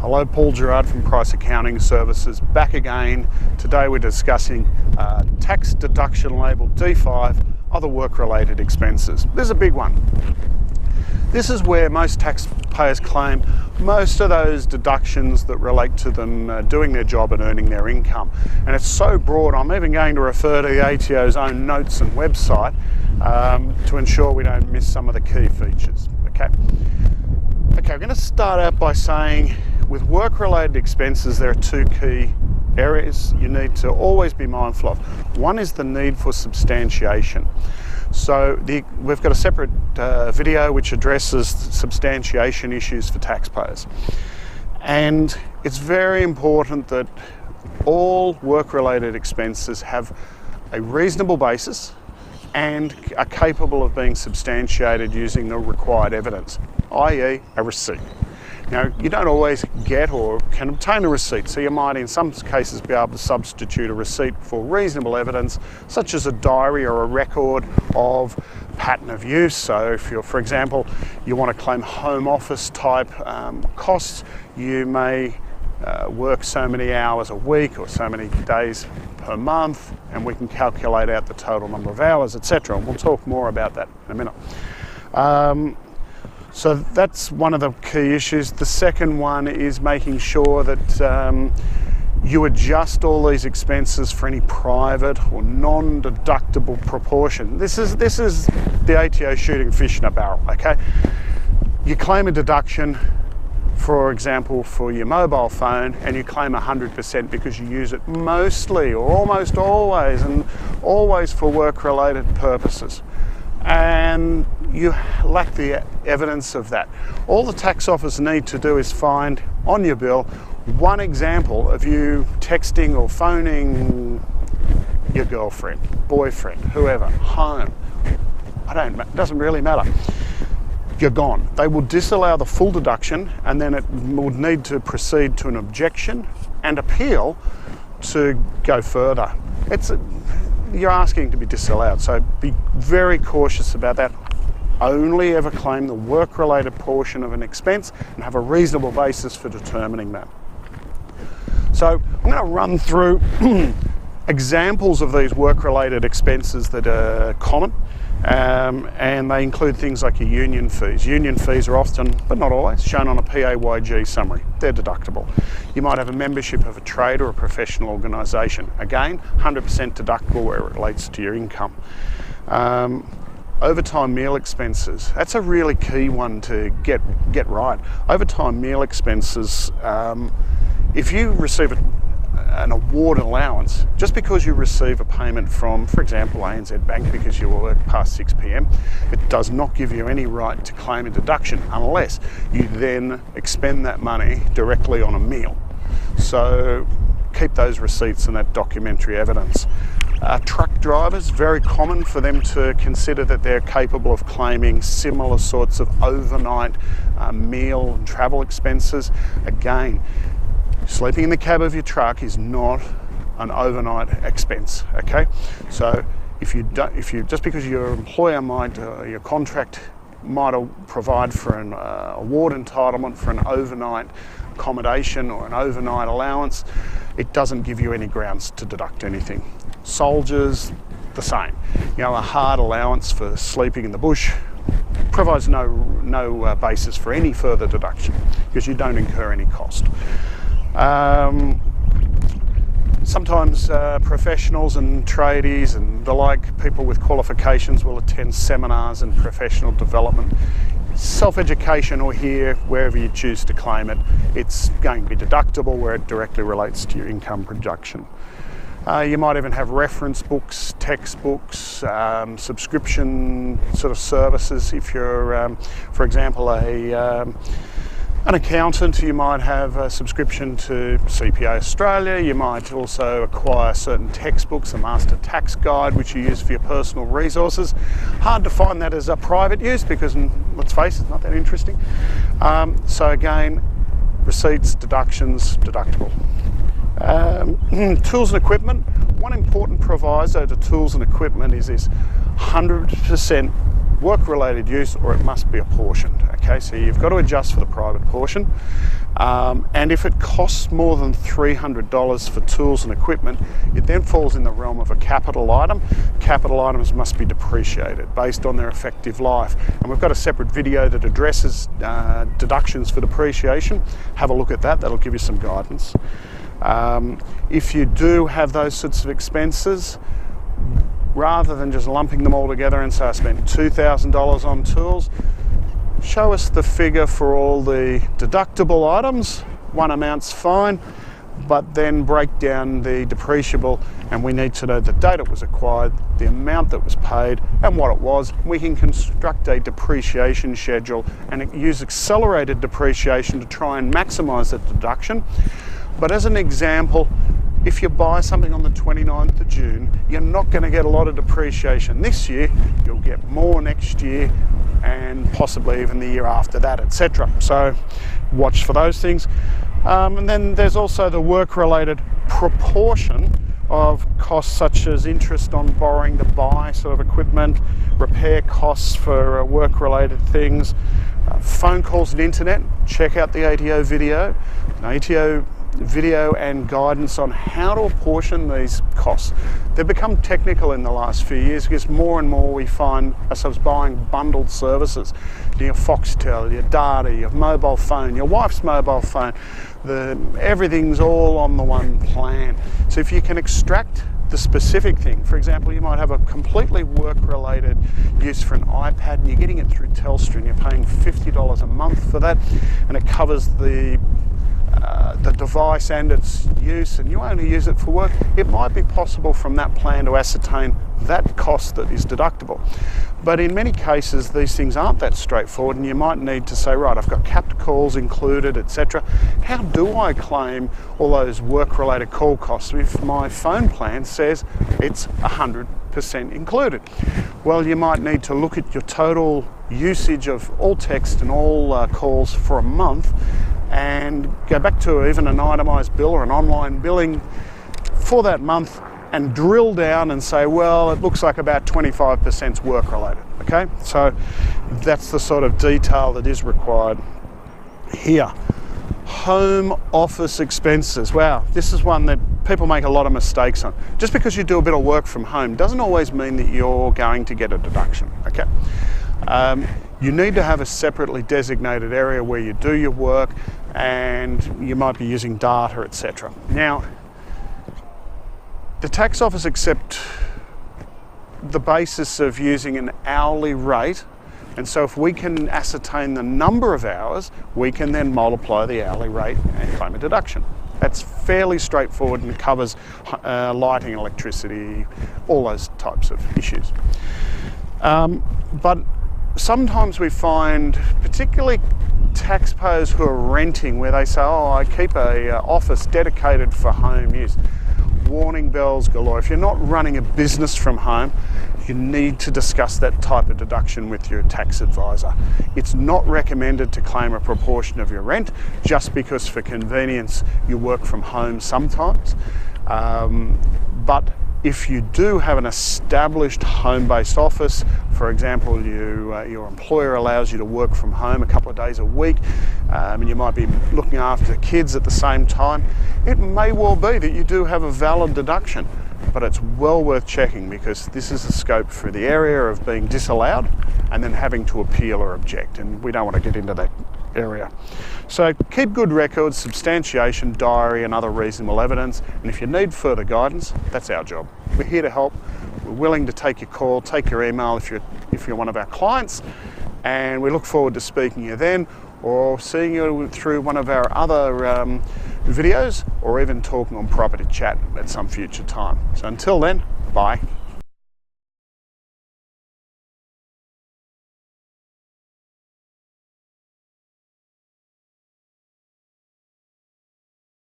Hello, Paul Gerrard from Price Accounting Services, back again. Today we're discussing tax deduction label D5, other work-related expenses. This is a big one. This is where most taxpayers claim most of those deductions that relate to them doing their job and earning their income. And it's so broad, I'm even going to refer to the ATO's own notes and website to ensure we don't miss some of the key features. Okay, I'm going to start out by saying with work-related expenses, there are two key areas you need to always be mindful of. One is the need for substantiation. So we've got a separate video which addresses substantiation issues for taxpayers. And it's very important that all work-related expenses have a reasonable basis and are capable of being substantiated using the required evidence, i.e. a receipt. Now, you don't always get or can obtain a receipt, so you might in some cases be able to substitute a receipt for reasonable evidence, such as a diary or a record of pattern of use. So if you're, for example, you want to claim home office type costs, you may work so many hours a week or so many days per month, and we can calculate out the total number of hours, etc. And we'll talk more about that in a minute. So that's one of the key issues. The second one is making sure that you adjust all these expenses for any private or non-deductible proportion. This is the ATO shooting fish in a barrel, okay? You claim a deduction, for example, for your mobile phone, and you claim 100% because you use it mostly or almost always, and always for work-related purposes. And you lack the evidence of that. All the tax office need to do is find on your bill one example of you texting or phoning your girlfriend, boyfriend, whoever, home. It doesn't really matter. You're gone. They will disallow the full deduction, and then it would need to proceed to an objection and appeal to go further. You're asking to be disallowed, so be very cautious about that. Only ever claim the work-related portion of an expense and have a reasonable basis for determining that. So I'm going to run through examples of these work-related expenses that are common, and they include things like your union fees. Union fees are often, but not always, shown on a PAYG summary. They're deductible. You might have a membership of a trade or a professional organisation. Again, 100% deductible where it relates to your income. Overtime meal expenses. That's a really key one to get right. Overtime meal expenses, if you receive an award allowance, just because you receive a payment from, for example, ANZ Bank because you work past 6 p.m, it does not give you any right to claim a deduction unless you then expend that money directly on a meal. So keep those receipts and that documentary evidence. Truck drivers, very common for them to consider that they're capable of claiming similar sorts of overnight meal and travel expenses. Again, sleeping in the cab of your truck is not an overnight expense, okay? So if you just because your employer might, your contract might provide for an award entitlement for an overnight accommodation or an overnight allowance, it doesn't give you any grounds to deduct anything. Soldiers, the same. You know, a hard allowance for sleeping in the bush provides no basis for any further deduction because you don't incur any cost. Sometimes professionals and tradies and the like, people with qualifications will attend seminars and professional development. Self-education or here, wherever you choose to claim it, it's going to be deductible where it directly relates to your income projection. You might even have reference books, textbooks, subscription sort of services. If you're, for example, an accountant, you might have a subscription to CPA Australia. You might also acquire certain textbooks, a master tax guide, which you use for your personal resources. Hard to find that as a private use because, let's face it, it's not that interesting. So again, receipts, deductions, deductible. Tools and equipment. One important proviso to tools and equipment is this: 100% work-related use, or it must be apportioned. Okay? Okay, so you've got to adjust for the private portion. And if it costs more than $300 for tools and equipment, it then falls in the realm of a capital item. Capital items must be depreciated based on their effective life. And we've got a separate video that addresses deductions for depreciation. Have a look at that, that'll give you some guidance. If you do have those sorts of expenses, rather than just lumping them all together and say I spent $2,000 on tools, show us the figure for all the deductible items. One amount's fine, but then break down the depreciable, and we need to know the date it was acquired, the amount that was paid, and what it was. We can construct a depreciation schedule and use accelerated depreciation to try and maximize the deduction. But as an example, if you buy something on the 29th of June, you're not going to get a lot of depreciation this year. You'll get more next year and possibly even the year after that, etc. So watch for those things. And then there's also the work-related proportion of costs such as interest on borrowing to buy sort of equipment, repair costs for work-related things, phone calls and internet. Check out the ATO video. ATO video and guidance on how to apportion these costs. They've become technical in the last few years because more and more we find ourselves buying bundled services. Your Foxtel, your data, your mobile phone, your wife's mobile phone, everything's all on the one plan. So if you can extract the specific thing, for example, you might have a completely work-related use for an iPad and you're getting it through Telstra and you're paying $50 a month for that, and it covers the device and its use, and you only use it for work. It might be possible from that plan to ascertain that cost that is deductible. But in many cases these things aren't that straightforward, and you might need to say, right, I've got capped calls included, etc. How do I claim all those work-related call costs if my phone plan says it's 100% included? Well, you might need to look at your total usage of all text and all calls for a month and go back to even an itemised bill or an online billing for that month and drill down and say, well, it looks like about 25% work related. Okay, so that's the sort of detail that is required here. Home office expenses. Wow, this is one that people make a lot of mistakes on. Just because you do a bit of work from home doesn't always mean that you're going to get a deduction. Okay. You need to have a separately designated area where you do your work, and you might be using data, etc. Now, the tax office accept the basis of using an hourly rate, and so if we can ascertain the number of hours, we can then multiply the hourly rate and claim a deduction. That's fairly straightforward and covers lighting, electricity, all those types of issues. But sometimes we find, particularly taxpayers who are renting, where they say, oh, I keep a office dedicated for home use. Warning bells galore. If you're not running a business from home, you need to discuss that type of deduction with your tax advisor. It's not recommended to claim a proportion of your rent just because for convenience you work from home sometimes. But if you do have an established home-based office, for example, your employer allows you to work from home a couple of days a week, and you might be looking after kids at the same time, it may well be that you do have a valid deduction, but it's well worth checking because this is the scope for the area of being disallowed and then having to appeal or object, and we don't want to get into that area. So keep good records, substantiation, diary and other reasonable evidence, and if you need further guidance, that's our job. We're here to help. We're willing to take your call, take your email if you're one of our clients, and we look forward to speaking to you then, or seeing you through one of our other videos, or even talking on Property Chat at some future time. So until then, bye.